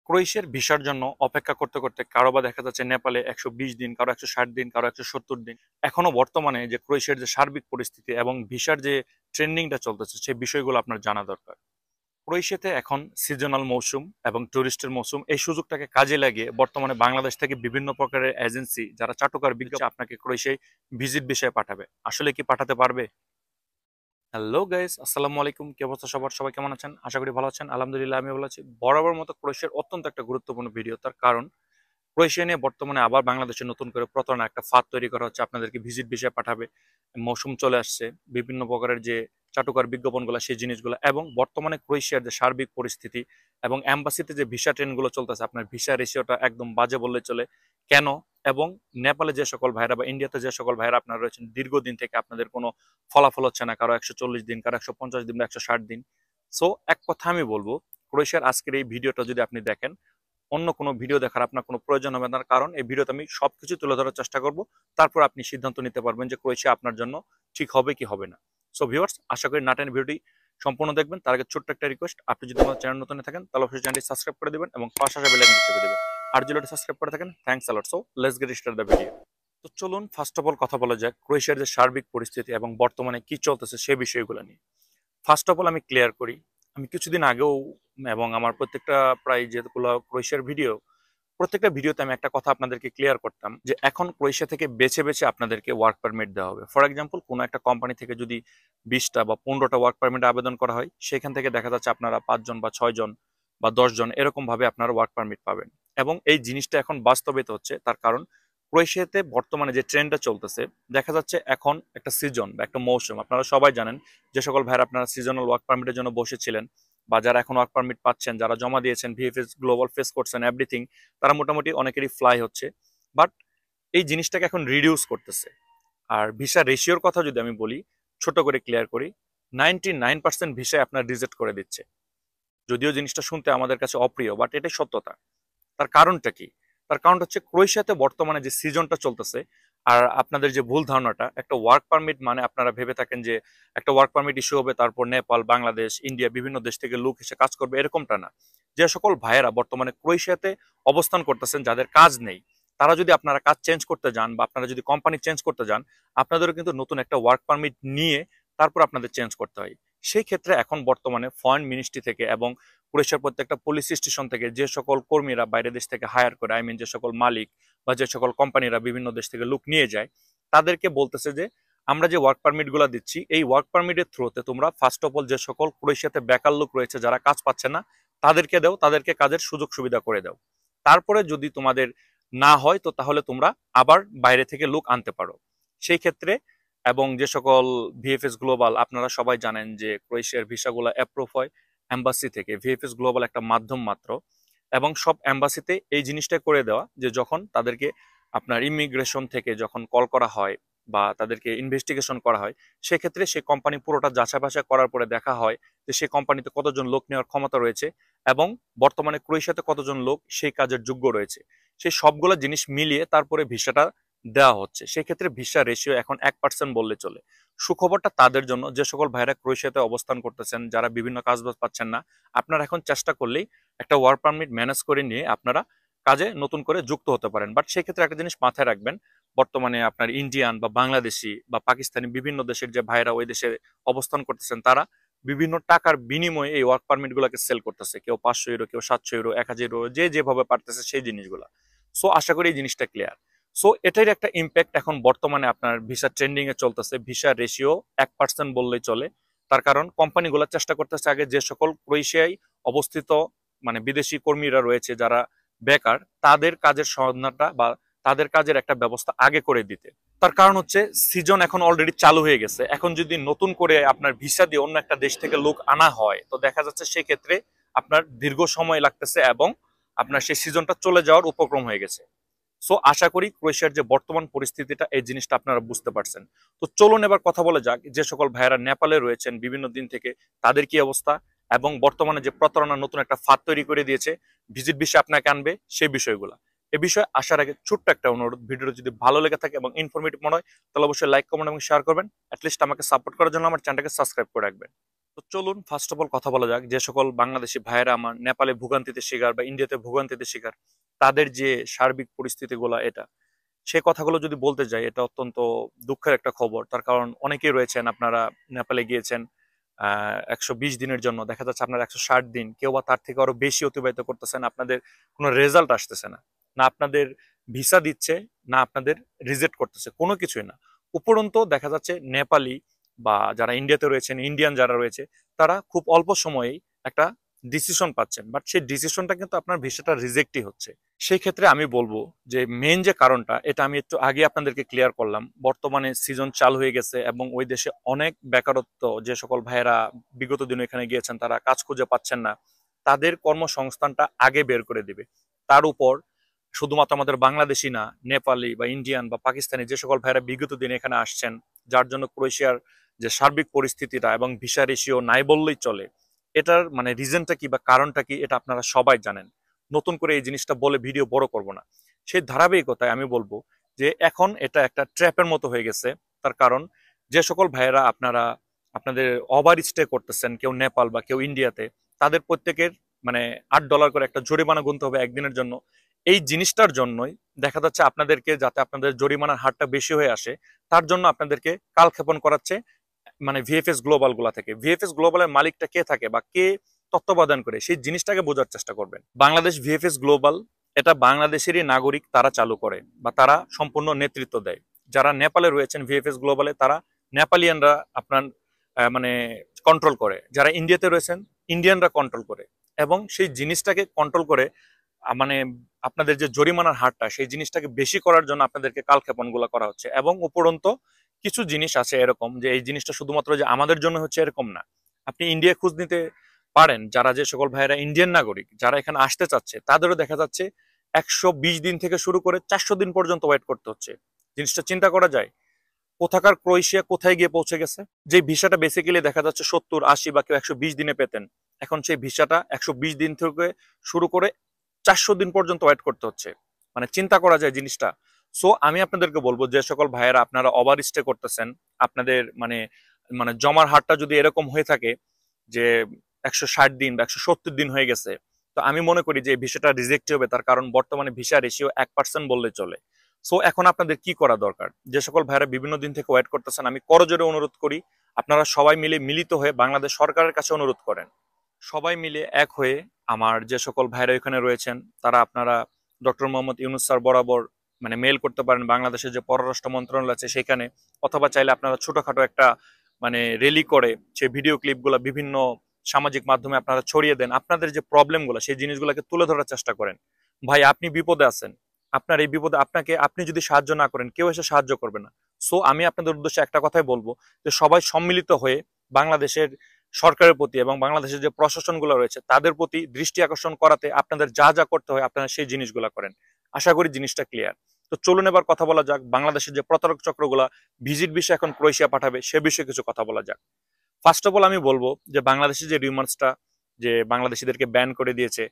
ক্রোয়েশিয়ার ভিসার জন্য অপেক্ষা করতে করতে কারো বা দেখা যাচ্ছে নেপালে ১২০ দিন, কারো ১৬০ দিন, কারো ১৭০ দিন। এখনো বর্তমানে যে ক্রোয়েশিয়ার যে সার্বিক পরিস্থিতি এবং ভিসার যে ট্রেন্ডিংটা চলতেছে সেই বিষয়গুলো আপনার জানা দরকার। ক্রোয়েশিয়াতে এখন সিজনাল মৌসুম এবং টুরিস্টের মৌসুম, এই সুযোগটাকে কাজে লাগিয়ে বর্তমানে বাংলাদেশ থেকে বিভিন্ন প্রকারের এজেন্সি যারা চাটুকার বিজ্ঞাপন আপনাকে ক্রোয়েশিয়ায় ভিজিট বিষয়ে পাঠাবে। আসলে কি পাঠাতে পারবে? হ্যালো গাইস, আসসালামু আলাইকুম। কি অবস্থা সবার? সবাই কেমন আছেন? আশা করি ভালো আছেন। আলহামদুলিল্লাহ আমি ভালো আছি। বরাবর মতো ক্রোয়েশিয়ার অত্যন্ত একটা গুরুত্বপূর্ণ ভিডিও, তার কারণ ক্রোয়েশিয়া নিয়ে বর্তমানে আবার বাংলাদেশে নতুন করে প্রতারণা একটা ফাঁদ তৈরি করা হচ্ছে, আপনাদেরকে ভিজিট ভিসা পাঠাবে। মৌসুম চলে আসছে, বিভিন্ন প্রকারের যে চাটুকার বিজ্ঞাপনগুলো সেই জিনিসগুলো, এবং বর্তমানে ক্রোয়েশিয়ার যে সার্বিক পরিস্থিতি এবং অ্যাম্বাসিতে যে ভিসা ট্রেনগুলো চলতেছে, আপনার ভিসা রেশিওটা একদম বাজে বললে চলে। কেন? এবং নেপালে যে সকল ভাইরা বা ইন্ডিয়াতে যে সকল ভাইরা আপনারা রয়েছেন দীর্ঘদিন থেকে আপনাদের কোনো ফলাফল হচ্ছে না, কারো ১৪০ দিন, কারো ১৫০ দিন বা ১৬০ দিন। সো এক কথা আমি বলবো, ক্রোয়েশিয়ার আজকের এই ভিডিওটা যদি আপনি দেখেন, অন্য কোনো ভিডিও দেখার আপনার কোনো প্রয়োজন হবে না, কারণ এই ভিডিওতে আমি সবকিছু তুলে ধরার চেষ্টা করব। তারপর আপনি সিদ্ধান্ত নিতে পারবেন যে ক্রোয়েশিয়া আপনার জন্য ঠিক হবে কি হবে না। সো ভিউয়ার্স, আশা করি নাটেন ভিডিওটি সম্পূর্ণ দেখবেন। তার আগে ছোট্ট একটা রিকোয়েস্ট, আপনি যদি আমার চ্যানেল নতুন থাকেন তাহলে অবশ্যই চ্যানেলটি সাবস্ক্রাইব করে দিবেন এবং পাশে আসা বেল আইকনটি চেপে দিবেন। আর যদি এটা সাবস্ক্রাইব করে থাকেন, thanks a lot. So let's get start the video. তো চলুন ফার্স্ট অফ অল কথা বলা যাক ক্রোয়েশিয়ার যে সার্বিক পরিস্থিতি এবং বর্তমানে কি চলতেছে সে বিষয়গুলো নিয়ে। ফার্স্ট অফ অল আমি ক্লিয়ার করি, আমি কিছুদিন আগেও এবং আমার প্রত্যেকটা প্রায় যেগুলো ক্রোয়েশিয়ার ভিডিও, প্রত্যেকটা ভিডিওতে আমি একটা কথা আপনাদেরকে ক্লিয়ার করতাম যে এখন ক্রোয়েশিয়া থেকে বেছে বেছে আপনাদেরকে ওয়ার্ক পারমিট দেওয়া হবে। ফর এক্সাম্পল, কোনো একটা কোম্পানি থেকে যদি 20টা বা 15টা ওয়ার্ক পারমিট আবেদন করা হয়, সেখান থেকে দেখা যাচ্ছে আপনারা 5 জন বা 6 জন বা 10 জন এরকম ভাবে আপনারা ওয়ার্ক পারমিট পাবেন। এবং এই জিনিসটা এখন বাস্তবায়িত হচ্ছে, তার কারণ ক্রোয়েশিয়াতে বর্তমানে যে ট্রেন্ডটা চলতেছে, দেখা যাচ্ছে এখন একটা সিজন বা একটা মৌসুম, আপনারা সবাই জানেন যে সকল ভাইরা আপনারা সিজনাল ওয়ার্ক পারমিটের জন্য বসেছিলেন বা যারা এখন ওয়ার্ক পারমিট পাচ্ছেন, যারা জমা দিয়েছেন, ভিএফএস গ্লোবাল ফেস করছেন এভরিথিং, তারা মোটামুটি অনেকেরই ফ্লাই হচ্ছে। বাট এই জিনিসটাকে এখন রিডিউস করতেছে। আর ভিসা রেশিওর কথা যদি আমি বলি, ছোট করে ক্লিয়ার করি, 99% ভিসায় আপনার রিজেক্ট করে দিচ্ছে। যদিও জিনিসটা শুনতে আমাদের কাছে অপ্রিয়, বাট এটাই সত্যতা। তার কারণটা কি? তার কারণ হচ্ছে ক্রোয়েশিয়াতে বর্তমানে যে সিজনটা চলতেছে, আর আপনাদের যে ভুল ধারণাটা, একটা ওয়ার্ক পারমিট মানে আপনারা ভেবে থাকেন যে একটা ওয়ার্ক পারমিট ইস্যু হবে, তারপর নেপাল, বাংলাদেশ, ইন্ডিয়া বিভিন্ন দেশ থেকে লোক এসে কাজ করবে, এরকমটা না। যে সকল ভাইয়েরা বর্তমানে ক্রোয়েশিয়াতে অবস্থান করতেছেন, যাদের কাজ নেই, তারা যদি আপনারা কাজ চেঞ্জ করতে যান বা আপনারা যদি কোম্পানি চেঞ্জ করতে যান, আপনাদেরও কিন্তু নতুন একটা ওয়ার্ক পারমিট নিয়ে তারপর আপনাদের চেঞ্জ করতে হয়। সেই ক্ষেত্রে এখন বর্তমানে ফরেন মিনিস্ট্রি থেকে এবং ক্রোয়েশিয়ার প্রত্যেকটা পুলিশ স্টেশন থেকে যে সকল কর্মীরা বাইরের দেশ থেকে হায়ার করে, আই মিন যে সকল মালিক বা যে সকল কোম্পানিরা বিভিন্ন দেশ থেকে লোক নিয়ে যায়, তাদেরকে বলতেছে যে আমরা যে ওয়ার্ক পারমিট গুলা দিচ্ছি, এই ওয়ার্ক পারমিটের থ্রুতে তোমরা ফার্স্ট অফ অল যে সকল ক্রোয়েশিয়াতে বেকার লোক রয়েছে যারা কাজ পাচ্ছে না, তাদেরকে দাও, তাদেরকে কাজের সুযোগ সুবিধা করে দাও। তারপরে যদি তোমাদের না হয় তো তাহলে তোমরা আবার বাইরে থেকে লোক আনতে পারো। সেই ক্ষেত্রে এবং যে সকল ভিএফএস গ্লোবাল, আপনারা সবাই জানেন যে ক্রোয়েশিয়ার ভিসাগুলো অ্যাপ্রুভ হয় এম্বাসি থেকে, ভিএফএস গ্লোবাল একটা মাধ্যম মাত্র। এবং সব এম্বাসিতে এই জিনিসটা করে দেওয়া যে যখন তাদেরকে আপনার ইমিগ্রেশন থেকে যখন কল করা হয় বা তাদেরকে ইনভেস্টিগেশন করা হয়, সেক্ষেত্রে সেই কোম্পানি পুরোটা যাচাই বাছাই করার পরে দেখা হয় যে সেই কোম্পানিতে কতজন লোক নেওয়ার ক্ষমতা রয়েছে এবং বর্তমানে ক্রোয়েশিয়াতে কতজন লোক সেই কাজের যোগ্য রয়েছে। সেই সবগুলো জিনিস মিলিয়ে তারপরে ভিসাটা দেওয়া হচ্ছে। সেক্ষেত্রে ভিসা রেশিও এখন 1% বললে চলে। সুখবরটা তাদের জন্য যে সকল ভাইরা ক্রোয়েশিয়াতে অবস্থান করতেছেন, যারা বিভিন্ন কাজবাজ পাচ্ছেন না, আপনারা এখন চেষ্টা করলেই একটা ওয়ার্ক পারমিট ম্যানেজ করে নিয়ে আপনারা কাজে নতুন করে যুক্ত হতে পারেন। বাট সেক্ষেত্রে একটা জিনিস মাথায় রাখবেন, বর্তমানে আপনার ইন্ডিয়ান বা বাংলাদেশি বা পাকিস্তানি বিভিন্ন দেশের যে ভাইরা ওই দেশে অবস্থান করতেছেন, তারা বিভিন্ন টাকার বিনিময়ে এই ওয়ার্ক পারমিট গুলাকে সেল করতেছে। কেউ 500 ইউরো, কেউ 700 ইউরো, 1000 ইউরো, যে যেভাবে পারতেছে সেই জিনিসগুলা। সো আশা করি এই জিনিসটা ক্লিয়ার। সো এটার একটা ইম্প্যাক্ট এখন বর্তমানে আপনার ভিসা ট্রেন্ডিং এ চলতেছে। ভিসা রেশিও 1% বললেই চলে। তার কারণ কোম্পানিগুলো চেষ্টা করতেছে আগে যে সকল ক্রোয়েশিয়ায় অবস্থিত মানে বিদেশি কর্মীরা রয়েছে যারা বেকার, তাদের কাজের সন্ধানটা বা তাদের কাজের একটা ব্যবস্থা আগে করে দিতে। তার কারণ হচ্ছে সিজন এখন অলরেডি চালু হয়ে গেছে। এখন যদি নতুন করে আপনার ভিসা দিয়ে অন্য একটা দেশ থেকে লোক আনা হয়, তো দেখা যাচ্ছে সেক্ষেত্রে আপনার দীর্ঘ সময় লাগতেছে এবং আপনার সেই সিজনটা চলে যাওয়ার উপক্রম হয়ে গেছে। সো আশা করি ক্রোয়েশিয়ার যে বর্তমান পরিস্থিতিটা, এই জিনিসটা আপনারা বুঝতে পারছেন। তো চলুন এবার কথা বলে যাক যে সকল ভাইয়েরা নেপালে রয়েছেন বিভিন্ন দিন থেকে, তাদের কি অবস্থা এবং বর্তমানে যে প্রতারণা নতুন একটা ফাঁদ তৈরি করে দিয়েছে ভিজিট ভিসা আপনাকে আনবে, সেই বিষয়গুলো। এ বিষয়ে আসার আগে ছোট্ট একটা অনুরোধ, ভিডিওটা যদি ভালো লেগে থাকে এবং ইনফরমেটিভ মনে হয় তাহলে অবশ্যই লাইক, কমেন্ট এবং শেয়ার করবেন। অ্যাটলিস্ট আমাকে সাপোর্ট করার জন্য আমার চ্যানেলটাকে সাবস্ক্রাইব করে রাখবেন। তো চলুন ফার্স্ট অফ অল কথা বলা যাক যে সকল বাংলাদেশি ভাইয়েরা আমার নেপালে ভোগান্তিতে শিকার বা ইন্ডিয়াতে ভোগান্তিতে শিকার, তাদের যে সার্বিক পরিস্থিতিগুলো এটা, সে কথাগুলো যদি বলতে যাই, এটা অত্যন্ত দুঃখের একটা খবর। তার কারণ অনেকেই রয়েছেন, আপনারা নেপালে গিয়েছেন 120 দিনের জন্য, দেখা যাচ্ছে আপনার 160 দিন, কেউ বা তার থেকে আরো বেশি অতিবাহিত করতেছেন, আপনাদের কোনো রেজাল্ট আসতেছে না, না আপনাদের ভিসা দিচ্ছে, না আপনাদের রিজেক্ট করতেছে, কোনো কিছুই না। উপরন্তু দেখা যাচ্ছে নেপালি বা যারা ইন্ডিয়াতে রয়েছেন, ইন্ডিয়ান যারা রয়েছে, তারা খুব অল্প সময়েই একটা ডিসিশন পাচ্ছেন, বাট সেই ডিসিশনটা কিন্তু আপনার ভিসাটা রিজেক্টই হচ্ছে। সেই ক্ষেত্রে আমি বলবো যে মেন যে কারণটা, এটা আমি একটু আগে আপনাদেরকে ক্লিয়ার করলাম, বর্তমানে সিজন চালু হয়ে গেছে এবং ওই দেশে অনেক বেকারত্ব, যে সকল ভাইয়েরা বিগত দিনে এখানে গিয়েছেন তারা কাজ খুঁজে পাচ্ছেন না, তাদের কর্মসংস্থানটা আগে বের করে দিবে। তার উপর শুধুমাত্র আমাদের বাংলাদেশি না, নেপালি বা ইন্ডিয়ান বা পাকিস্তানি যে সকল ভাইয়েরা বিগত দিনে এখানে আসছেন, যার জন্য ক্রোয়েশিয়ার যে সার্বিক পরিস্থিতিটা এবং ভিসা রেশিও নাই বললেই চলে, এটার মানে রিজনটা কি বা কারণটা কি, এটা আপনারা সবাই জানেন। নতুন করে এই জিনিসটা বলে ভিডিও বড় করব না। সেই ধারাবাহিকতায় আমি বলবো যে এখন এটা একটা ট্র্যাপের মতো হয়ে গেছে। তার কারণ যে সকল ভাইয়েরা আপনারা আপনাদের ওভার স্টে করতেছেন, কেউ নেপাল বা কেউ ইন্ডিয়াতে, তাদের প্রত্যেকের মানে $8 করে একটা জরিমানা গুনতে হবে একদিনের জন্য। এই জিনিসটার জন্যই দেখা যাচ্ছে আপনাদেরকে, যাতে আপনাদের জরিমানার হারটা বেশি হয়ে আসে, তার জন্য আপনাদেরকে কালক্ষেপণ করাচ্ছে মানে ভিএফএস গ্লোবাল গুলা থেকে। ভিএফএস গ্লোবালের মালিকটা কে থাকে বা কে তত্ত্বাবধান করে, সেই জিনিসটাকে বোঝার চেষ্টা করবেন। বাংলাদেশ ভিএফএস গ্লোবাল, এটা বাংলাদেশেরই নাগরিক, তারা চালু করে বা তারা সম্পূর্ণ নেতৃত্ব দেয়। যারা নেপালে রয়েছেন ভিএফএস গ্লোবালে, তারা নেপালিয়ানরা আপনার মানে কন্ট্রোল করে। যারা ইন্ডিয়াতে রয়েছেন, ইন্ডিয়ানরা কন্ট্রোল করে, এবং সেই জিনিসটাকে কন্ট্রোল করে মানে আপনাদের যে জরিমানার হারটা, সেই জিনিসটাকে বেশি করার জন্য আপনাদেরকে কালক্ষেপণ গুলা করা হচ্ছে। এবং উপরন্ত কিছু জিনিস আছে এরকম যে এই জিনিসটা শুধুমাত্র যে আমাদের জন্য হচ্ছে এরকম না। আপনি ইন্ডিয়া খোঁজ নিতে পারেন, যারা যে সকল ভাইয়েরা ইন্ডিয়ান নাগরিক যারা এখানে আসতে চাচ্ছে, তাদেরও দেখা যাচ্ছে 120 দিন থেকে শুরু করে 400 দিন পর্যন্ত ওয়েট করতে হচ্ছে। জিনিসটা চিন্তা করা যায় কোথাকার ক্রোয়েশিয়া কোথায় গিয়ে পৌঁছে গেছে। যে ভিসাটা বেসিক্যালি দেখা যাচ্ছে 70, 80 বা কেউ 120 দিনে পেতেন, এখন সেই ভিসাটা 120 দিন থেকে শুরু করে 400 দিন পর্যন্ত ওয়েট করতে হচ্ছে। মানে চিন্তা করা যায় জিনিসটা। সো আমি আপনাদেরকে বলবো, যে সকল ভাইয়েরা আপনারা ওভার স্টে করতেছেন, আপনাদের মানে মানে জমার হারটা যদি এরকম হয়ে থাকে যে 160 দিন বা 170 দিন হয়ে গেছে, তো আমি মনে করি যে এই ভিসাটা রিজেক্ট হবে। তার কারণ বর্তমানে ভিসা রেশিও 1% বললে চলে। সো এখন আপনাদের কি করা দরকার, যে সকল ভাইয়েরা বিভিন্ন দিন থেকে ওয়েট করতেছেন, আমি করজোরে অনুরোধ করি আপনারা সবাই মিলে মিলিত হয়ে বাংলাদেশ সরকারের কাছে অনুরোধ করেন। সবাই মিলে এক হয়ে আমার যে সকল ভাইরা এখানে রয়েছেন, তারা আপনারা ডক্টর মোহাম্মদ ইউনূস স্যার বরাবর মানে মেল করতে পারেন বাংলাদেশের যে পররাষ্ট্র মন্ত্রণালয় আছে সেখানে, অথবা চাইলে আপনারা ছোটখাটো একটা মানে রেলি করে সেই ভিডিও ক্লিপগুলো বিভিন্ন সামাজিক মাধ্যমে আপনারা ছড়িয়ে দেন, আপনাদের যে প্রবলেমগুলো সেই জিনিসগুলোকে তুলে ধরার চেষ্টা করেন। ভাই আপনি বিপদে আছেন, আপনার এই বিপদে আপনাকে আপনি যদি সাহায্য না করেন, কেউ এসে সাহায্য করবে না। সো আমি আপনাদের উদ্দেশ্যে একটা কথাই বলবো, যে সবাই সম্মিলিত হয়ে বাংলাদেশের সরকারের প্রতি এবং বাংলাদেশের যে প্রশাসনগুলো রয়েছে তাদের প্রতি দৃষ্টি আকর্ষণ করাতে আপনাদের যা যা করতে হয় আপনারা সেই জিনিসগুলো করেন। আশা করি জিনিসটা ক্লিয়ার। তো চলুন এবার কথা বলা যাক বাংলাদেশের যে প্রতারক চক্রগুলা ভিজিট বিষয়ে এখন ক্রোয়েশিয়া পাঠাবে সে বিষয়ে কিছু কথা বলা যাক। ফার্স্ট অফ অল আমি বলবো যে বাংলাদেশের যে রিউমার্সটা, যে বাংলাদেশিদেরকে ব্যান করে দিয়েছে,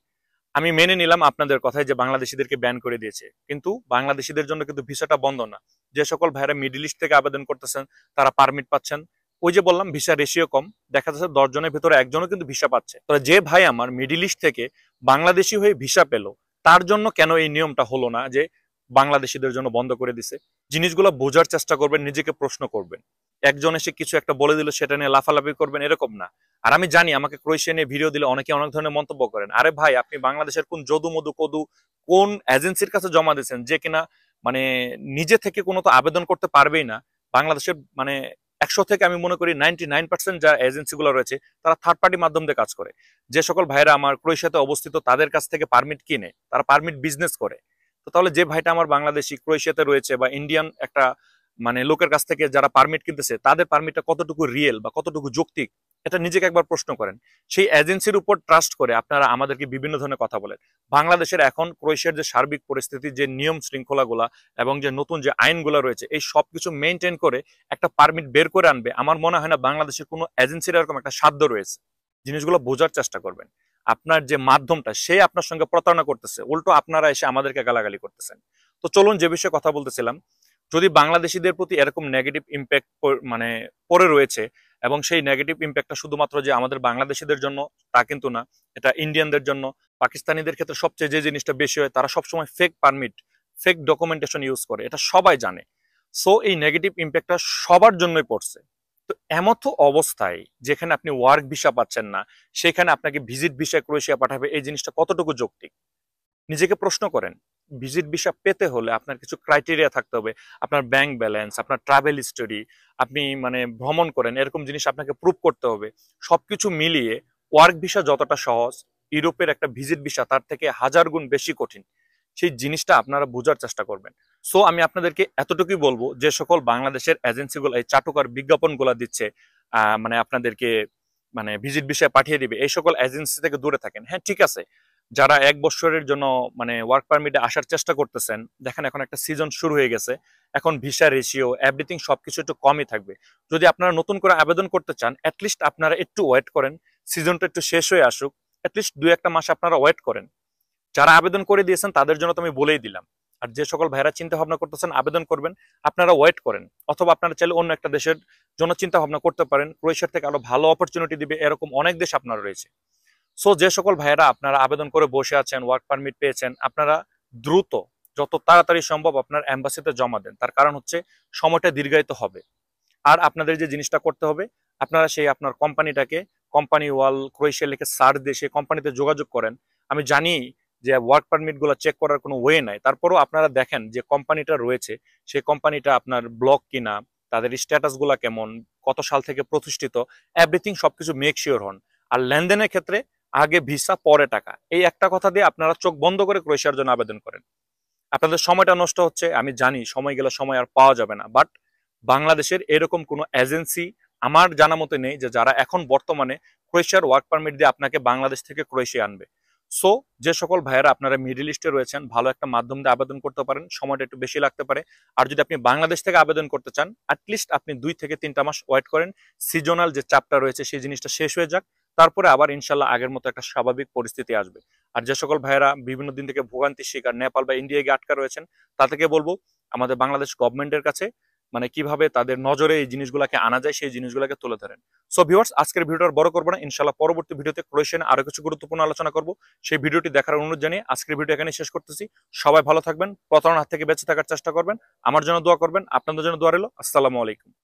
আমি মেনে নিলাম আপনাদের কথায় যে বাংলাদেশিদেরকে ব্যান করে দিয়েছে, কিন্তু বাংলাদেশিদের জন্য কিন্তু ভিসাটা বন্ধ না। যে সকল ভাইরা মিডল ইস্ট থেকে আবেদন করতেছেন তারা পারমিট পাচ্ছেন। ওই যে বললাম ভিসা রেশিও কম, দেখা যাচ্ছে 10 জনের ভিতরে একজনও কিন্তু ভিসা পাচ্ছে। তো যে ভাই আমার মিডল ইস্ট থেকে বাংলাদেশি হয়ে ভিসা পেল, তার জন্য কেন এই নিয়মটা হলো না যে বাংলাদেশিদের জন্য বন্ধ করে দিছে? জিনিসগুলো বোঝার চেষ্টা করবেন, নিজেকে প্রশ্ন করবেন। একজন এসে কিছু একটা বলে দিল সেটা নিয়ে লাফালাফি করবেন এরকম না। আর আমি জানি আমাকে ক্রোয়েশিয়া নিয়ে ভিডিও দিলে অনেকে অনেক ধরনের মন্তব্য করেন, আরে ভাই আপনি বাংলাদেশের কোন যদু মধু কদু কোন এজেন্সির কাছে জমা দিয়েছেন যে কিনা মানে নিজে থেকে কোনো তো আবেদন করতে পারবেই না। বাংলাদেশের মানে 100 থেকে আমি মনে করি 99% যা এজেন্সি গুলো রয়েছে তারা থার্ড পার্টি মাধ্যম দিয়ে কাজ করে। যে সকল ভাইরা আমার ক্রোয়েশিয়াতে অবস্থিত তাদের কাছ থেকে পারমিট কিনে তারা পারমিট বিজনেস করে। তো তাহলে যে ভাইটা আমার বাংলাদেশি ক্রোয়েশিয়াতে রয়েছে বা ইন্ডিয়ান একটা মানে লোকের কাছ থেকে যারা পারমিট কিনতেছে, তাদের পারমিটটা কতটুকু রিয়েল বা কতটুকু যৌক্তিক, এটা নিজেকে একবার প্রশ্ন করেন। সেই এজেন্সির উপর ট্রাস্ট করে আপনারা আমাদেরকে বিভিন্ন ধরনের কথা বলেন। বাংলাদেশের এখন ক্রোয়েশিয়ার যে সার্বিক পরিস্থিতি, যে নিয়ম শৃঙ্খলাগুলা এবং যে নতুন যে আইনগুলো রয়েছে, এই সবকিছু মেনটেন করে একটা পারমিট বের করে আনবে, আমার মনে হয় না বাংলাদেশের কোনো এজেন্সির এরকম একটা সাধ্য রয়েছে। জিনিসগুলো বোঝার চেষ্টা করবেন। আপনার যে মাধ্যমটা সে আপনার সঙ্গে প্রতারণা করতেছে, উল্টো আপনারা এসে আমাদেরকে গালাগালি করতেছেন। তো চলুন যে বিষয়ে কথা বলতেছিলাম, যদি বাংলাদেশিদের প্রতি এরকম নেগেটিভ ইম্প্যাক্ট মানে পড়ে রয়েছে, এবং সেই নেগেটিভ ইম্প্যাক্টটা শুধুমাত্র যে আমাদের বাংলাদেশিদের জন্য তা কিন্তু না, এটা ইন্ডিয়ানদের জন্য, পাকিস্তানিদের ক্ষেত্রে সবচেয়ে যে জিনিসটা বেশি হয়, তারা সবসময় fake permit, fake documentation use করে, এটা সবাই জানে। সো এই নেগেটিভ ইম্প্যাক্টটা সবার জন্যই পড়ছে। তো এমতো অবস্থায় যেখানে আপনি ওয়ার্ক ভিসা পাচ্ছেন না, সেখানে আপনাকে ভিজিট ভিসা ক্রোয়েশিয়া পাঠাবে, এই জিনিসটা কতটুকু যৌক্তিক? নিজেকে প্রশ্ন করেন। ভিজিট ভিসা পেতে হলে আপনার কিছু ক্রাইটেরিয়া থাকতে হবে। আপনার ব্যাংক ব্যালেন্স, আপনার ট্রাভেল হিস্টোরি, আপনি মানে ভ্রমণ করেন এরকম জিনিস আপনাকে প্রুভ করতে হবে। সবকিছু মিলিয়ে ওয়ার্ক ভিসা যতটা সহজ, ইউরোপের একটা ভিজিট ভিসা তার থেকে হাজার গুণ বেশি কঠিন। সেই জিনিসটা আপনারা বোঝার চেষ্টা করবেন। সো আমি আপনাদেরকে এতটুকুই বলবো, যে সকল বাংলাদেশের এজেন্সিগুলো এই চাটুকার বিজ্ঞাপনগুলো দিচ্ছে, মানে আপনাদেরকে মানে ভিজিট ভিসা পাঠিয়ে দিবে, এই সকল এজেন্সি থেকে দূরে থাকেন। হ্যাঁ ঠিক আছে, যারা 1 বছরের জন্য মানে ওয়ার্ক পারমিটে আসার চেষ্টা করতেছেন, দেখেন এখন একটা সিজন শুরু হয়ে গেছে, এখন ভিসা রেশিও এভরিথিং সবকিছু একটু কমই থাকবে। যদি আপনারা নতুন করে আবেদন করতে চান, অ্যাটলিস্ট আপনারা একটু ওয়েট করেন, সিজনটা একটু শেষ হয়ে আসুক, অ্যাটলিস্ট 2-1 মাস আপনারা ওয়েট করেন। যারা আবেদন করে দিয়েছেন তাদের জন্য তো আমি বলেই দিলাম। আর যে সকল ভাইরা চিন্তা ভাবনা করতেছেন আবেদন করবেন, আপনারা ওয়েট করেন, অথবা আপনারা চাইলে অন্য একটা দেশের জন্য চিন্তা ভাবনা করতে পারেন, ক্রোয়েশিয়ার থেকে আরো ভালো অপরচুনিটি দিবে, এরকম অনেক দেশ আপনার রয়েছে। সো যে সকল ভাইয়েরা আপনারা আবেদন করে বসে আছেন, ওয়ার্ক পারমিট পেয়েছেন, আপনারা দ্রুত যত তাড়াতাড়ি সম্ভব আপনার এম্বাসিতে জমা দেন। তার কারণ হচ্ছে সময়টা দীর্ঘায়িত হবে। আর আপনাদের যে জিনিসটা করতে হবে, আপনারা সেই আপনার কোম্পানিটাকে কোম্পানি ওয়াল ক্রোয়েশিয়া লিখে সার্চ দিয়ে সেই কোম্পানিতে যোগাযোগ করেন। আমি জানি যে ওয়ার্ক পারমিট গুলো চেক করার কোনো ওয়ে নাই, তারপরেও আপনারা দেখেন যে কোম্পানিটা রয়েছে, সেই কোম্পানিটা আপনার ব্লক কিনা, তাদের স্ট্যাটাস গুলা কেমন, কত সাল থেকে প্রতিষ্ঠিত, এভরিথিং সবকিছু মেক শিওর হন। আর লেনদেনের ক্ষেত্রে আগে ভিসা পরে টাকা, এই একটা কথা দিয়ে আপনারা চোখ বন্ধ করে ক্রোয়েশিয়ার জন্য আবেদন করেন। আপনাদের সময়টা নষ্ট হচ্ছে, আমি জানি সময় গেলে সময় আর পাওয়া যাবে না, বাট বাংলাদেশের এরকম কোনো এজেন্সি আমার জানা মতে নেই যে যারা এখন বর্তমানে ক্রোয়েশিয়ার ওয়ার্ক পারমিট দিয়ে আপনাকে বাংলাদেশ থেকে ক্রোয়েশিয়া আনবে। সো যে সকল ভাইয়েরা আপনারা মিডল ইস্টে রয়েছেন, ভালো একটা মাধ্যম দিয়ে আবেদন করতে পারেন, সময়টা একটু বেশি লাগতে পারে। আর যদি আপনি বাংলাদেশ থেকে আবেদন করতে চান, অ্যাটলিস্ট আপনি 2 থেকে 3টা মাস ওয়েট করেন, সিজনাল যে চাপটা রয়েছে সেই জিনিসটা শেষ হয়ে যাক, তারপরে আবার ইনশাল্লাহ আগের মতো একটা স্বাভাবিক পরিস্থিতি আসবে। আর যে সকল ভাইয়েরা বিভিন্ন দিন থেকে ভোগান্তির শিকার, নেপাল বা ইন্ডিয়া গিয়ে আটকা রয়েছেন, তাদেরকে বলবো আমাদের বাংলাদেশ গভর্নমেন্টের কাছে মানে কিভাবে তাদের নজরে এই জিনিসগুলোকে আনা যায় সেই জিনিসগুলোকে তুলে ধরেন। সো ভিউয়ার্স, আজকের ভিডিওটা বড় করবো না, ইনশাল্লাহ পরবর্তী ভিডিওতে ক্রোয়েশিয়া নিয়ে আরো কিছু গুরুত্বপূর্ণ আলোচনা করবো। সেই ভিডিওটি দেখার অনুরোধ জানিয়ে আজকের ভিডিও এখানে শেষ করতেছি। সবাই ভালো থাকবেন, প্রতারণার হাত থেকে বেঁচে থাকার চেষ্টা করবেন, আমার জন্য দোয়া করবেন, আপনাদের জন্য দোয়া রইল। আসসালামু আলাইকুম।